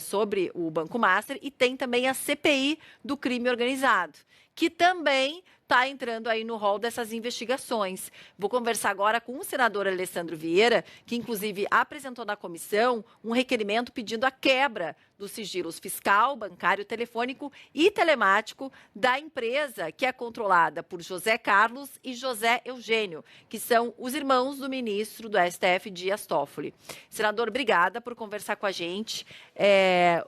sobre o Banco Master, e tem também a CPI do crime organizado, que também está entrando aí no rol dessas investigações. Vou conversar agora com o senador Alessandro Vieira, que inclusive apresentou na comissão um requerimento pedindo a quebra dos sigilos fiscal, bancário, telefônico e telemático da empresa que é controlada por José Carlos e José Eugênio, que são os irmãos do ministro do STF, Dias Toffoli. Senador, obrigada por conversar com a gente.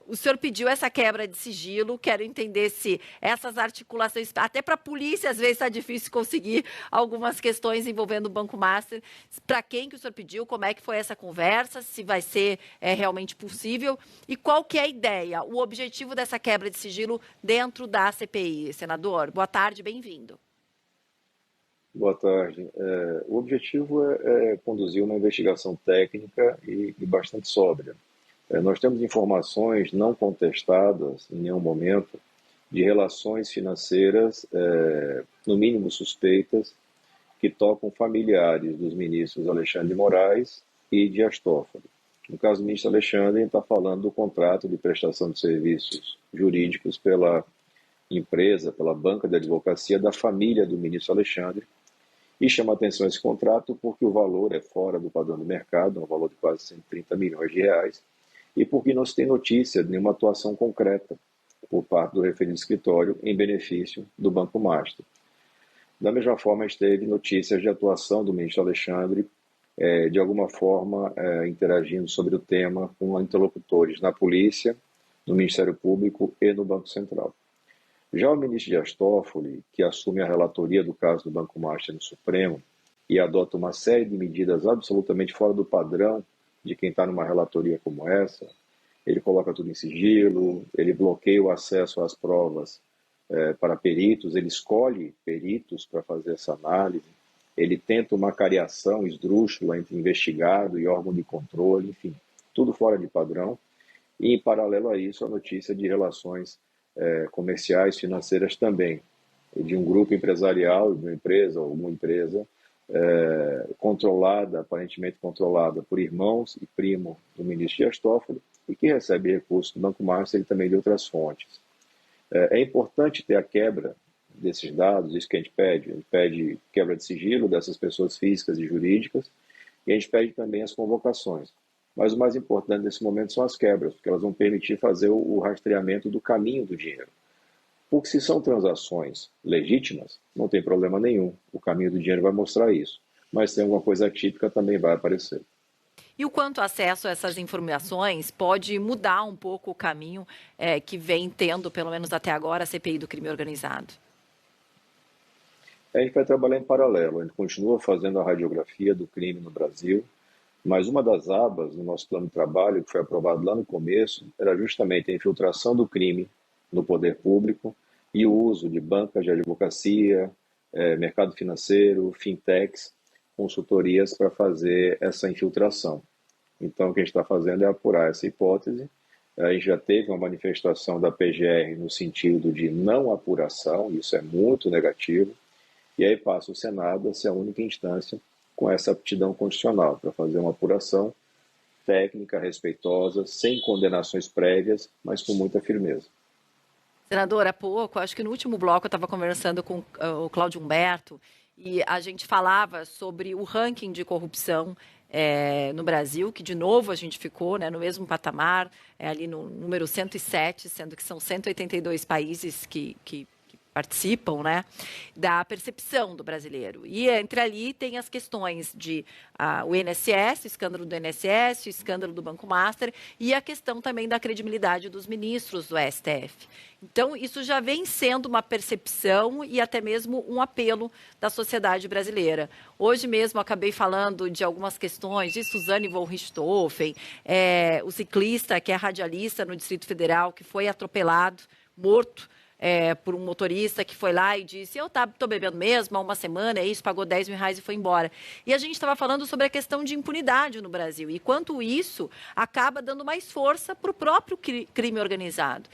O senhor pediu essa quebra de sigilo, quero entender se essas articulações, até para a polícia, às vezes está difícil conseguir algumas questões envolvendo o Banco Master. Para quem que o senhor pediu, como é que foi essa conversa, se vai ser realmente possível e qual que é a ideia, o objetivo dessa quebra de sigilo dentro da CPI. Senador, boa tarde, bem-vindo. Boa tarde. O objetivo é conduzir uma investigação técnica e bastante sóbria. Nós temos informações não contestadas em nenhum momento de relações financeiras, no mínimo suspeitas, que tocam familiares dos ministros Alexandre de Moraes e Dias Toffoli. No caso do ministro Alexandre, ele está falando do contrato de prestação de serviços jurídicos pela empresa, pela banca de advocacia da família do ministro Alexandre, e chama atenção esse contrato porque o valor é fora do padrão do mercado, um valor de quase 130 milhões de reais, e porque não se tem notícia de nenhuma atuação concreta por parte do referido escritório em benefício do Banco Master. Da mesma forma, a gente teve notícias de atuação do ministro Alexandre, de alguma forma interagindo sobre o tema com interlocutores na polícia, no Ministério Público e no Banco Central. Já o ministro Dias Toffoli, que assume a relatoria do caso do Banco Master no Supremo e adota uma série de medidas absolutamente fora do padrão de quem está numa relatoria como essa, ele coloca tudo em sigilo, ele bloqueia o acesso às provas para peritos, ele escolhe peritos para fazer essa análise, ele tenta uma cariação esdrúxula entre investigado e órgão de controle, enfim, tudo fora de padrão. E, em paralelo a isso, a notícia de relações comerciais, financeiras também, de um grupo empresarial, de uma empresa ou uma empresa controlada, aparentemente controlada por irmãos e primo do ministro Dias Toffoli, e que recebe recursos do Banco Master e também de outras fontes. É importante ter a quebra desses dados, isso que a gente pede quebra de sigilo dessas pessoas físicas e jurídicas, e a gente pede também as convocações. Mas o mais importante nesse momento são as quebras, porque elas vão permitir fazer o rastreamento do caminho do dinheiro. Porque se são transações legítimas, não tem problema nenhum, o caminho do dinheiro vai mostrar isso. Mas se tem alguma coisa atípica, também vai aparecer. E o quanto acesso a essas informações pode mudar um pouco o caminho que vem tendo, pelo menos até agora, a CPI do crime organizado? A gente vai trabalhar em paralelo, a gente continua fazendo a radiografia do crime no Brasil, mas uma das abas do nosso plano de trabalho, que foi aprovado lá no começo, era justamente a infiltração do crime no poder público e o uso de bancas de advocacia, mercado financeiro, fintechs, consultorias para fazer essa infiltração. Então, o que a gente está fazendo é apurar essa hipótese. A gente já teve uma manifestação da PGR no sentido de não apuração, isso é muito negativo, e aí passa o Senado a ser a única instância com essa aptidão constitucional para fazer uma apuração técnica, respeitosa, sem condenações prévias, mas com muita firmeza. Senador, há pouco, acho que no último bloco eu estava conversando com o Cláudio Humberto e a gente falava sobre o ranking de corrupção no Brasil, que de novo a gente ficou no mesmo patamar, ali no número 107, sendo que são 182 países que participam, da percepção do brasileiro. E entre ali tem as questões de o INSS, o escândalo do INSS, o escândalo do Banco Master e a questão também da credibilidade dos ministros do STF. Então, isso já vem sendo uma percepção e até mesmo um apelo da sociedade brasileira. Hoje mesmo acabei falando de algumas questões de Suzane von Richthofen, o ciclista que é radialista no Distrito Federal, que foi atropelado, morto, por um motorista que foi lá e disse, eu estou bebendo mesmo há uma semana, é isso, pagou R$10 mil e foi embora. E a gente estava falando sobre a questão de impunidade no Brasil e quanto isso acaba dando mais força para o próprio crime organizado.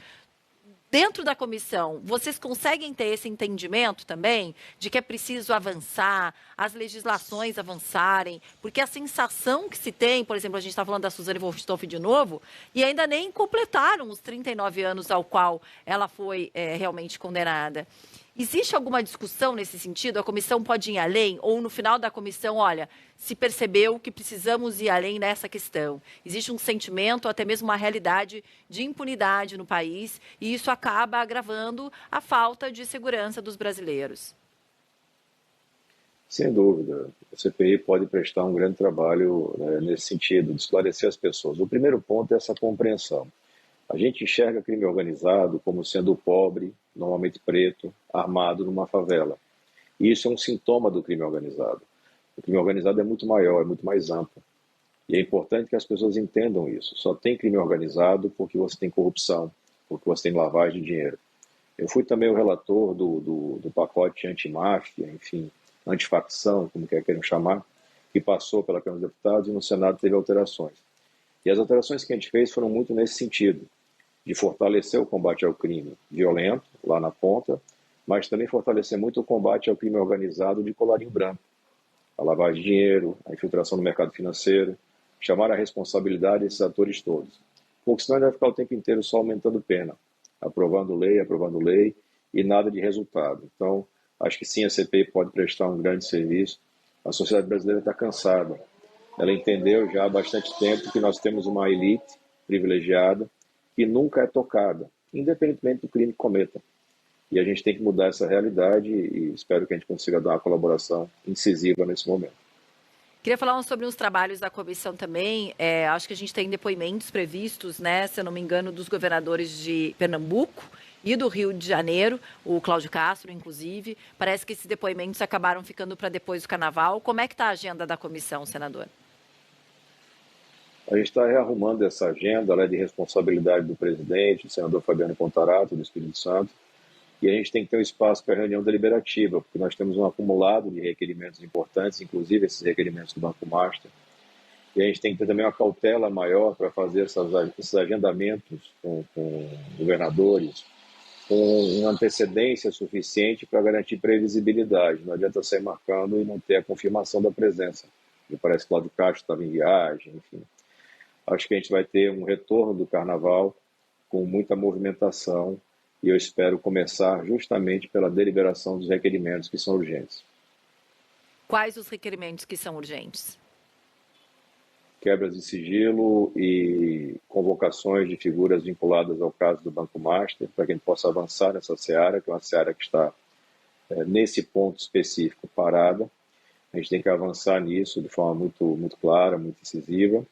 Dentro da comissão, vocês conseguem ter esse entendimento também de que é preciso avançar, as legislações avançarem, porque a sensação que se tem, por exemplo, a gente está falando da Suzane Wolfstoff de novo, e ainda nem completaram os 39 anos ao qual ela foi realmente condenada. Existe alguma discussão nesse sentido? A comissão pode ir além? Ou no final da comissão, olha, se percebeu que precisamos ir além nessa questão? Existe um sentimento, até mesmo uma realidade de impunidade no país, e isso acaba agravando a falta de segurança dos brasileiros. Sem dúvida, a CPI pode prestar um grande trabalho, né, nesse sentido, de esclarecer as pessoas. O primeiro ponto é essa compreensão. A gente enxerga crime organizado como sendo o pobre, normalmente preto, armado numa favela. E isso é um sintoma do crime organizado. O crime organizado é muito maior, é muito mais amplo. E é importante que as pessoas entendam isso. Só tem crime organizado porque você tem corrupção, porque você tem lavagem de dinheiro. Eu fui também o relator do pacote antimáfia, enfim, antifacção, como queiram chamar, que passou pela Câmara dos Deputados e no Senado teve alterações. E as alterações que a gente fez foram muito nesse sentido, de fortalecer o combate ao crime violento, lá na ponta, mas também fortalecer muito o combate ao crime organizado de colarinho branco, a lavagem de dinheiro, a infiltração no mercado financeiro, chamar a responsabilidade desses atores todos. Porque senão ele vai ficar o tempo inteiro só aumentando pena, aprovando lei, e nada de resultado. Então, acho que sim, a CPI pode prestar um grande serviço. A sociedade brasileira está cansada. Ela entendeu já há bastante tempo que nós temos uma elite privilegiada que nunca é tocada, independentemente do crime que cometa. E a gente tem que mudar essa realidade e espero que a gente consiga dar uma colaboração incisiva nesse momento. Queria falar sobre os trabalhos da comissão também. Acho que a gente tem depoimentos previstos, né, se eu não me engano, dos governadores de Pernambuco e do Rio de Janeiro, o Cláudio Castro, inclusive. Parece que esses depoimentos acabaram ficando para depois do Carnaval. Como é que está a agenda da comissão, senador? A gente está rearrumando essa agenda, ela é de responsabilidade do presidente, do senador Fabiano Contarato, do Espírito Santo, e a gente tem que ter um espaço para reunião deliberativa, porque nós temos um acumulado de requerimentos importantes, inclusive esses requerimentos do Banco Master, e a gente tem que ter também uma cautela maior para fazer esses agendamentos com governadores, com uma antecedência suficiente para garantir previsibilidade. Não adianta sair marcando e não ter a confirmação da presença. Me parece que Cláudio Castro estava em viagem, enfim. Acho que a gente vai ter um retorno do Carnaval com muita movimentação e eu espero começar justamente pela deliberação dos requerimentos que são urgentes. Quais os requerimentos que são urgentes? Quebras de sigilo e convocações de figuras vinculadas ao caso do Banco Master, para que a gente possa avançar nessa seara, que é uma seara que está, nesse ponto específico, parada. A gente tem que avançar nisso de forma muito clara, muito incisiva,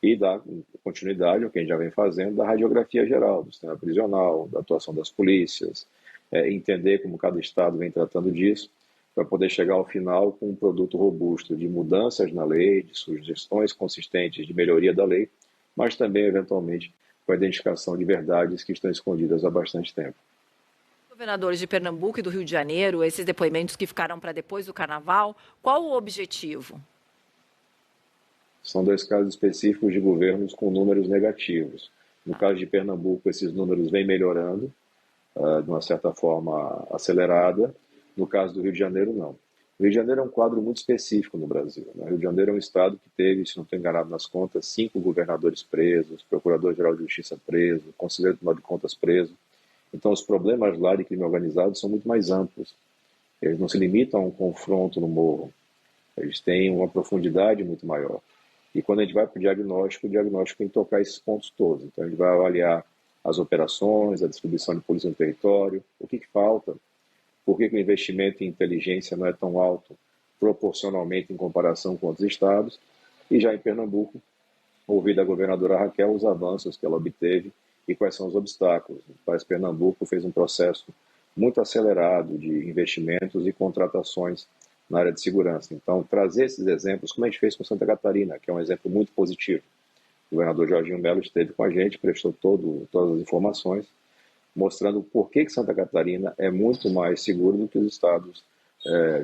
e dar continuidade ao que a gente já vem fazendo da radiografia geral, do sistema prisional, da atuação das polícias, entender como cada estado vem tratando disso, para poder chegar ao final com um produto robusto de mudanças na lei, de sugestões consistentes de melhoria da lei, mas também, eventualmente, com a identificação de verdades que estão escondidas há bastante tempo. Governadores de Pernambuco e do Rio de Janeiro, esses depoimentos que ficaram para depois do Carnaval, qual o objetivo? São dois casos específicos de governos com números negativos. No caso de Pernambuco, esses números vêm melhorando, de uma certa forma acelerada. No caso do Rio de Janeiro, não. O Rio de Janeiro é um quadro muito específico no Brasil. O Rio de Janeiro é um estado que teve, se não estou enganado nas contas, 5 governadores presos, procurador-geral de justiça preso, conselheiro de Tribunal de Contas preso. Então, os problemas lá de crime organizado são muito mais amplos. Eles não se limitam a um confronto no morro. Eles têm uma profundidade muito maior. E quando a gente vai para o diagnóstico tem que tocar esses pontos todos. Então, a gente vai avaliar as operações, a distribuição de polícia no território, o que falta, por que o investimento em inteligência não é tão alto proporcionalmente em comparação com outros estados. E já em Pernambuco, ouvir da governadora Raquel os avanços que ela obteve e quais são os obstáculos. O País Pernambuco fez um processo muito acelerado de investimentos e contratações na área de segurança. Então, trazer esses exemplos, como a gente fez com Santa Catarina, que é um exemplo muito positivo. O governador Jorginho Melo esteve com a gente, prestou todas as informações, mostrando por que Santa Catarina é muito mais seguro do que os estados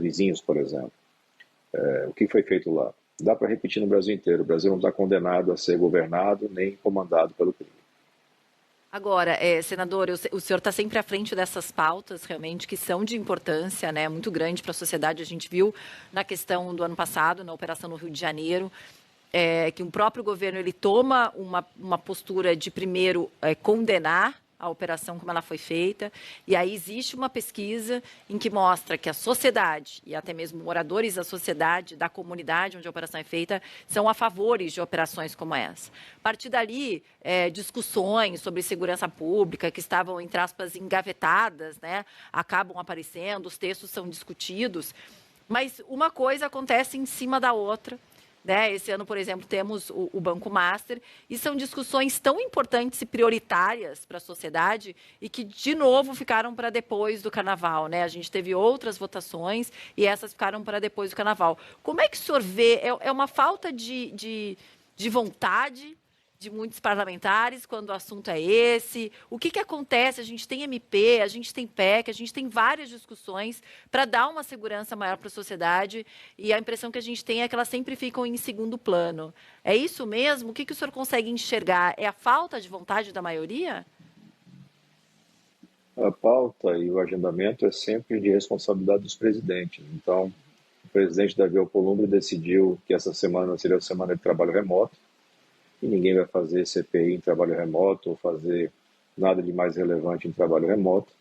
vizinhos, por exemplo. O que foi feito lá? Dá para repetir no Brasil inteiro. O Brasil não está condenado a ser governado nem comandado pelo crime. Agora, senador, o senhor está sempre à frente dessas pautas, realmente, que são de importância, né, muito grande para a sociedade. A gente viu na questão do ano passado, na operação no Rio de Janeiro, que o próprio governo ele toma uma postura de, primeiro, condenar a operação como ela foi feita, e aí existe uma pesquisa em que mostra que a sociedade, e até mesmo moradores da sociedade, da comunidade onde a operação é feita, são a favores de operações como essa. A partir dali, discussões sobre segurança pública, que estavam, entre aspas, engavetadas, né, acabam aparecendo, os textos são discutidos, mas uma coisa acontece em cima da outra. Né? Esse ano, por exemplo, temos o Banco Master, e são discussões tão importantes e prioritárias para a sociedade e que, de novo, ficaram para depois do Carnaval. Né? A gente teve outras votações e essas ficaram para depois do Carnaval. Como é que o senhor vê? É uma falta de vontade de muitos parlamentares quando o assunto é esse? O que acontece? A gente tem MP, a gente tem PEC, a gente tem várias discussões para dar uma segurança maior para a sociedade e a impressão que a gente tem é que elas sempre ficam em segundo plano. É isso mesmo? O que o senhor consegue enxergar? É a falta de vontade da maioria? A pauta e o agendamento é sempre de responsabilidade dos presidentes. Então, o presidente Davi Alcolumbre decidiu que essa semana seria a semana de trabalho remoto, e ninguém vai fazer CPI em trabalho remoto ou fazer nada de mais relevante em trabalho remoto.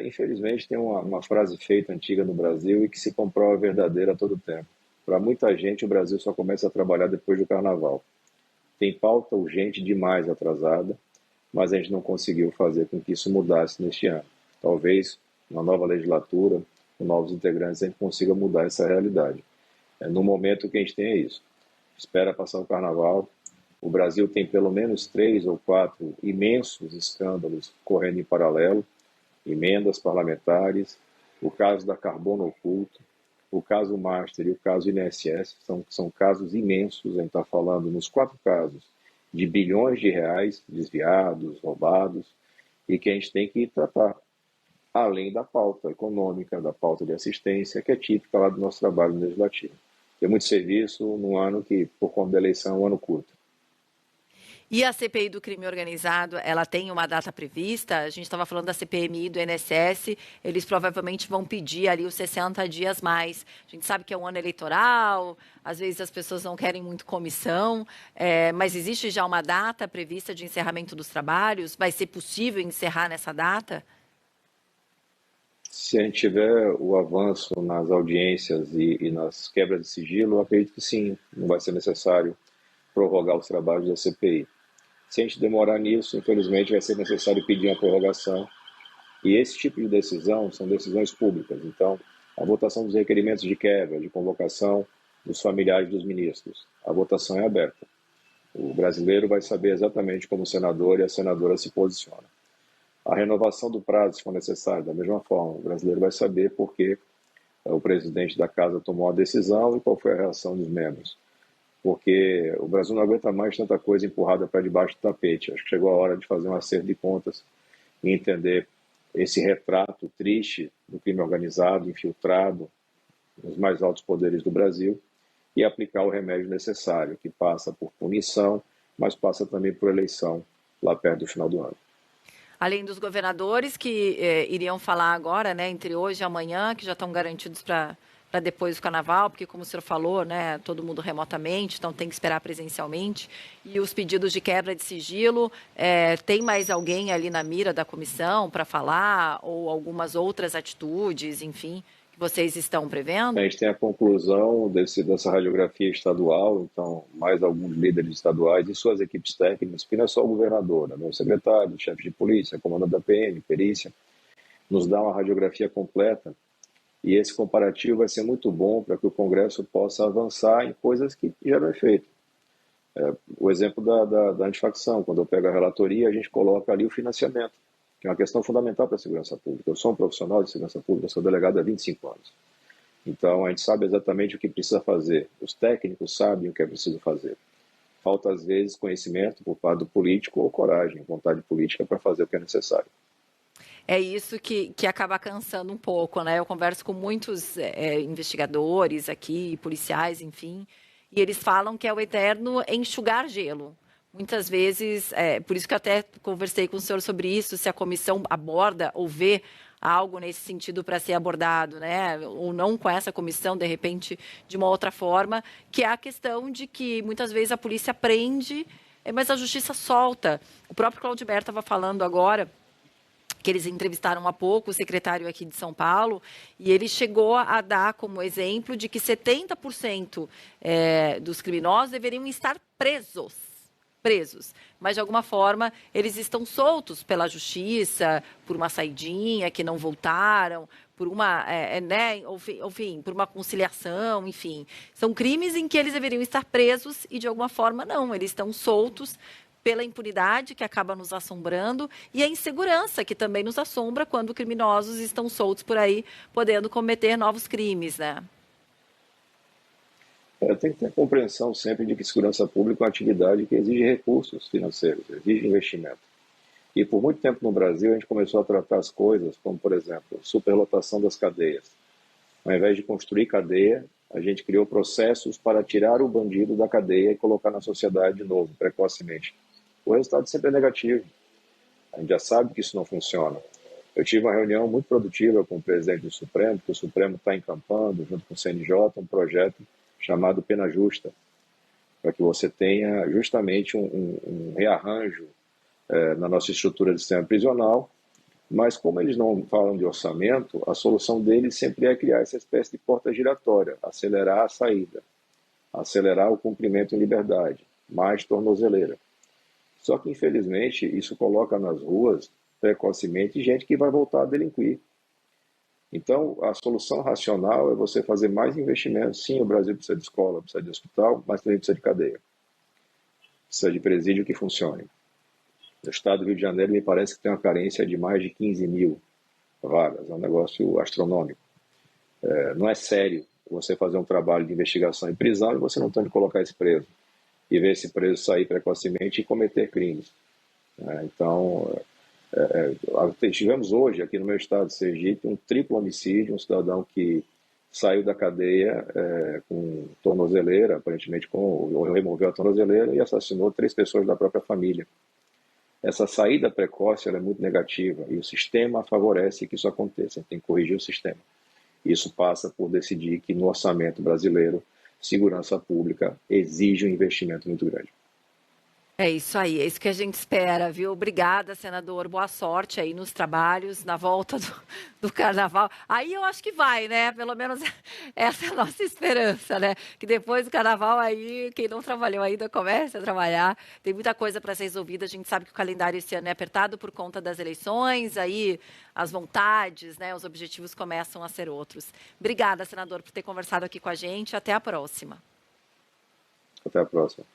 Infelizmente, tem uma frase feita antiga no Brasil e que se comprova verdadeira a todo tempo. Para muita gente, o Brasil só começa a trabalhar depois do Carnaval. Tem pauta urgente demais atrasada, mas a gente não conseguiu fazer com que isso mudasse neste ano. Talvez, na nova legislatura, com novos integrantes, a gente consiga mudar essa realidade. No momento, o que a gente tem é isso. Espera passar o Carnaval. O Brasil tem pelo menos 3 ou 4 imensos escândalos correndo em paralelo, emendas parlamentares, o caso da Carbono Oculto, o caso Master e o caso INSS, são casos imensos, a gente está falando nos 4 casos de bilhões de reais desviados, roubados, e que a gente tem que tratar, além da pauta econômica, da pauta de assistência, que é típica lá do nosso trabalho legislativo. Tem muito serviço num ano que, por conta da eleição, é um ano curto. E a CPI do crime organizado, ela tem uma data prevista? A gente estava falando da CPMI, do INSS, eles provavelmente vão pedir ali os 60 dias mais. A gente sabe que é um ano eleitoral, às vezes as pessoas não querem muito comissão, mas existe já uma data prevista de encerramento dos trabalhos? Vai ser possível encerrar nessa data? Se a gente tiver o avanço nas audiências e nas quebras de sigilo, eu acredito que sim, não vai ser necessário prorrogar os trabalhos da CPI. Se a gente demorar nisso, infelizmente, vai ser necessário pedir uma prorrogação. E esse tipo de decisão são decisões públicas. Então, a votação dos requerimentos de quebra, de convocação dos familiares dos ministros, a votação é aberta. O brasileiro vai saber exatamente como o senador e a senadora se posicionam. A renovação do prazo, se for necessário, da mesma forma, o brasileiro vai saber por que o presidente da casa tomou a decisão e qual foi a reação dos membros. Porque o Brasil não aguenta mais tanta coisa empurrada para debaixo do tapete. Acho que chegou a hora de fazer um acerto de contas e entender esse retrato triste do crime organizado, infiltrado nos mais altos poderes do Brasil e aplicar o remédio necessário, que passa por punição, mas passa também por eleição lá perto do final do ano. Além dos governadores que iriam falar agora, né, entre hoje e amanhã, que já estão garantidos para depois do Carnaval, porque, como o senhor falou, né, todo mundo remotamente, então tem que esperar presencialmente. E os pedidos de quebra de sigilo, tem mais alguém ali na mira da comissão para falar, ou algumas outras atitudes, enfim, que vocês estão prevendo? A gente tem a conclusão dessa radiografia estadual, então, mais alguns líderes estaduais e suas equipes técnicas, porque não é só o governador, né, o secretário, o chefe de polícia, comandante da PM, perícia, nos dá uma radiografia completa. E esse comparativo vai ser muito bom para que o Congresso possa avançar em coisas que já não é feito. O exemplo da antifacção, quando eu pego a relatoria, a gente coloca ali o financiamento, que é uma questão fundamental para a segurança pública. Eu sou um profissional de segurança pública, sou delegado há 25 anos. Então, a gente sabe exatamente o que precisa fazer. Os técnicos sabem o que é preciso fazer. Falta, às vezes, conhecimento por parte do político ou coragem, vontade política para fazer o que é necessário. É isso que acaba cansando um pouco, né? Eu converso com muitos investigadores aqui, policiais, enfim, e eles falam que é o eterno enxugar gelo, muitas vezes, por isso que eu até conversei com o senhor sobre isso, se a comissão aborda ou vê algo nesse sentido para ser abordado, né? Ou não com essa comissão, de repente, de uma outra forma, que é a questão de que muitas vezes a polícia prende, mas a justiça solta. O próprio Claudimir estava falando agora que eles entrevistaram há pouco o secretário aqui de São Paulo, e ele chegou a dar como exemplo de que 70% dos criminosos deveriam estar presos, mas de alguma forma eles estão soltos pela justiça, por uma saidinha que não voltaram, por uma, enfim, por uma conciliação, enfim. São crimes em que eles deveriam estar presos e de alguma forma não, eles estão soltos pela impunidade que acaba nos assombrando e a insegurança que também nos assombra quando criminosos estão soltos por aí, podendo cometer novos crimes, né? Tem que ter compreensão sempre de que segurança pública é uma atividade que exige recursos financeiros, exige investimento. E por muito tempo no Brasil a gente começou a tratar as coisas como, por exemplo, superlotação das cadeias. Ao invés de construir cadeia, a gente criou processos para tirar o bandido da cadeia e colocar na sociedade de novo, precocemente. O resultado sempre é negativo. A gente já sabe que isso não funciona. Eu tive uma reunião muito produtiva com o presidente do Supremo, que o Supremo está encampando, junto com o CNJ, um projeto chamado Pena Justa, para que você tenha justamente um rearranjo na nossa estrutura de sistema prisional, mas como eles não falam de orçamento, a solução deles sempre é criar essa espécie de porta giratória, acelerar a saída, acelerar o cumprimento em liberdade, mais tornozeleira. Só que, infelizmente, isso coloca nas ruas, precocemente, gente que vai voltar a delinquir. Então, a solução racional é você fazer mais investimentos. Sim, o Brasil precisa de escola, precisa de hospital, mas também precisa de cadeia. Precisa de presídio que funcione. No estado do Rio de Janeiro, me parece que tem uma carência de mais de 15 mil vagas. É um negócio astronômico. Não é sério você fazer um trabalho de investigação em prisão e você não tem de colocar esse preso. E ver esse preso sair precocemente e cometer crimes. Então, tivemos hoje, aqui no meu estado de Sergipe, um triplo homicídio, um cidadão que saiu da cadeia com tornozeleira, aparentemente removeu a tornozeleira e assassinou 3 pessoas da própria família. Essa saída precoce ela é muito negativa e o sistema favorece que isso aconteça. Tem que corrigir o sistema. Isso passa por decidir que no orçamento brasileiro, segurança pública exige um investimento muito grande. É isso aí, é isso que a gente espera, viu? Obrigada, senador. Boa sorte aí nos trabalhos, na volta do carnaval. Aí eu acho que vai, né? Pelo menos essa é a nossa esperança, né? Que depois do carnaval aí, quem não trabalhou ainda comece a trabalhar. Tem muita coisa para ser resolvida. A gente sabe que o calendário esse ano é apertado por conta das eleições, aí as vontades, né? Os objetivos começam a ser outros. Obrigada, senador, por ter conversado aqui com a gente. Até a próxima. Até a próxima.